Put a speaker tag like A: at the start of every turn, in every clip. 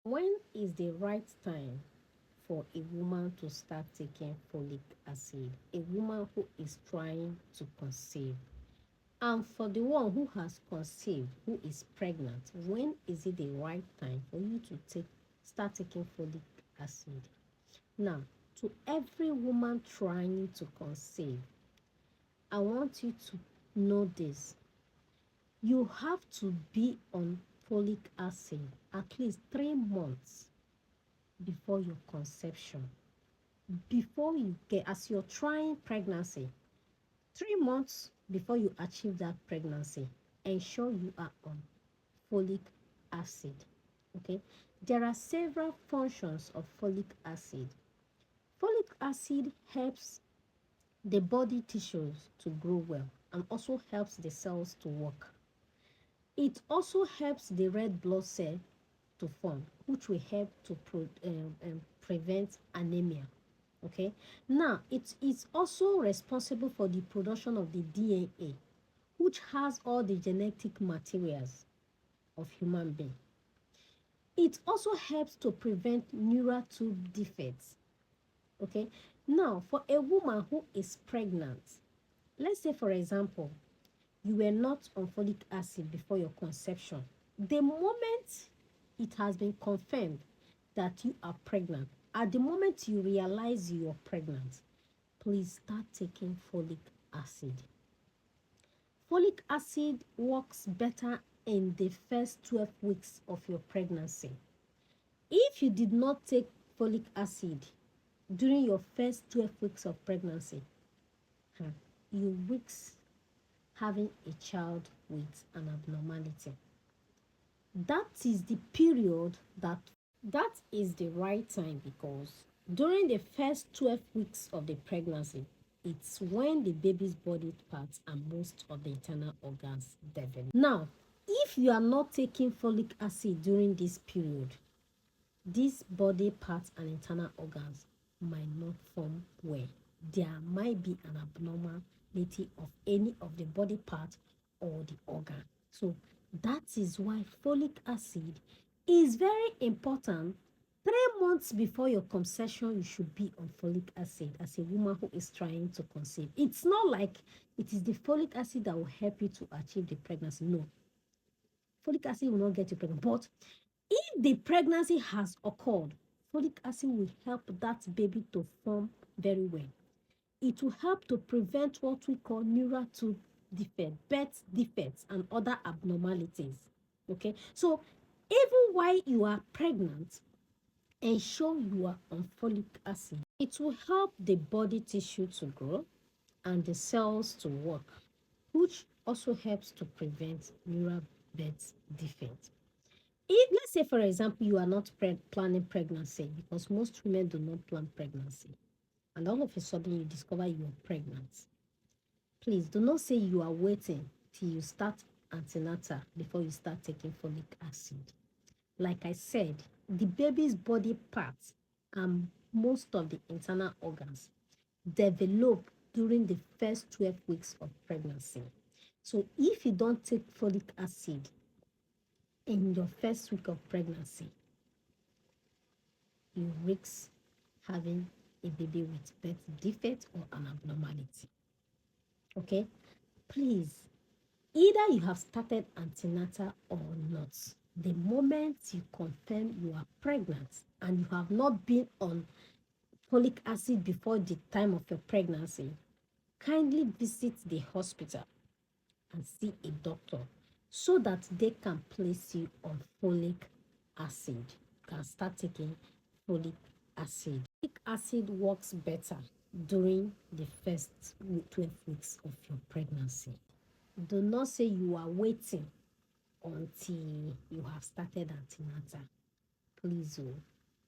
A: When is the right time for a woman to start taking folic acid? A woman who is trying to conceive. And for the one who has conceived, who is pregnant, when is it the right time for you to start taking folic acid? Now, to every woman trying to conceive, I want you to know this. You have to be on folic acid at least 3 months before your conception. Before you get, as you're trying pregnancy, 3 months before you achieve that pregnancy, ensure you are on folic acid. Okay, there are several functions of folic acid. Folic acid helps the body tissues to grow well and also helps the cells to work. It also helps the red blood cell to form, which will help to prevent anemia. Okay, now it is also responsible for the production of the DNA, which has all the genetic materials of human being. It also helps to prevent neural tube defects. Okay, now for a woman who is pregnant, let's say for example you were not on folic acid before your conception, the moment it has been confirmed that you are pregnant, at the moment you realize you are pregnant, please start taking folic acid. Folic acid works better in the first 12 weeks of your pregnancy. If you did not take folic acid during your first 12 weeks of pregnancy, you risk having a child with an abnormality. That is the period that is the right time, because during the first 12 weeks of the pregnancy, it's when the baby's body parts and most of the internal organs develop. Now, if you are not taking folic acid during this period, these body parts and internal organs might not form well. There might be an abnormality of any of the body part or the organ. So that is why folic acid is very important. 3 months before your conception, you should be on folic acid as a woman who is trying to conceive. It's not like it is the folic acid that will help you to achieve the pregnancy. No, folic acid will not get you pregnant. But if the pregnancy has occurred, folic acid will help that baby to form very well. It will help to prevent what we call neural tube defect, birth defects, and other abnormalities. Okay, so even while you are pregnant, ensure you are on folic acid. It will help the body tissue to grow and the cells to work, which also helps to prevent neural birth defects. If, let's say, for example, you are not planning pregnancy, because most women do not plan pregnancy, and all of a sudden you discover you are pregnant, please do not say you are waiting till you start antenatal before you start taking folic acid. Like I said, the baby's body parts and most of the internal organs develop during the first 12 weeks of pregnancy. So if you don't take folic acid in your first week of pregnancy, you risk having a baby with birth defect or an abnormality. Okay, please, either you have started antenatal or not, the moment you confirm you are pregnant and you have not been on folic acid before the time of your pregnancy, kindly visit the hospital and see a doctor so that they can place you on folic acid. You can start taking folic acid. Folic acid works better during the first 12 weeks of your pregnancy. Do not say you are waiting until you have started antenatal. Please,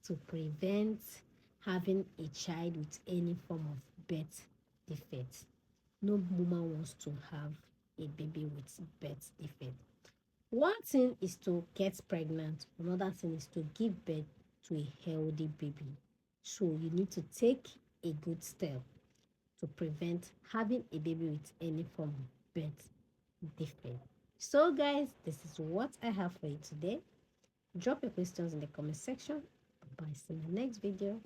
A: to prevent having a child with any form of birth defect. No woman wants to have a baby with birth defect. One thing is to get pregnant, another thing is to give birth to a healthy baby. So you need to take a good step to prevent having a baby with any form of birth defect. So guys, this is what I have for you today. Drop your questions in the comment section. Bye. See you in the next video.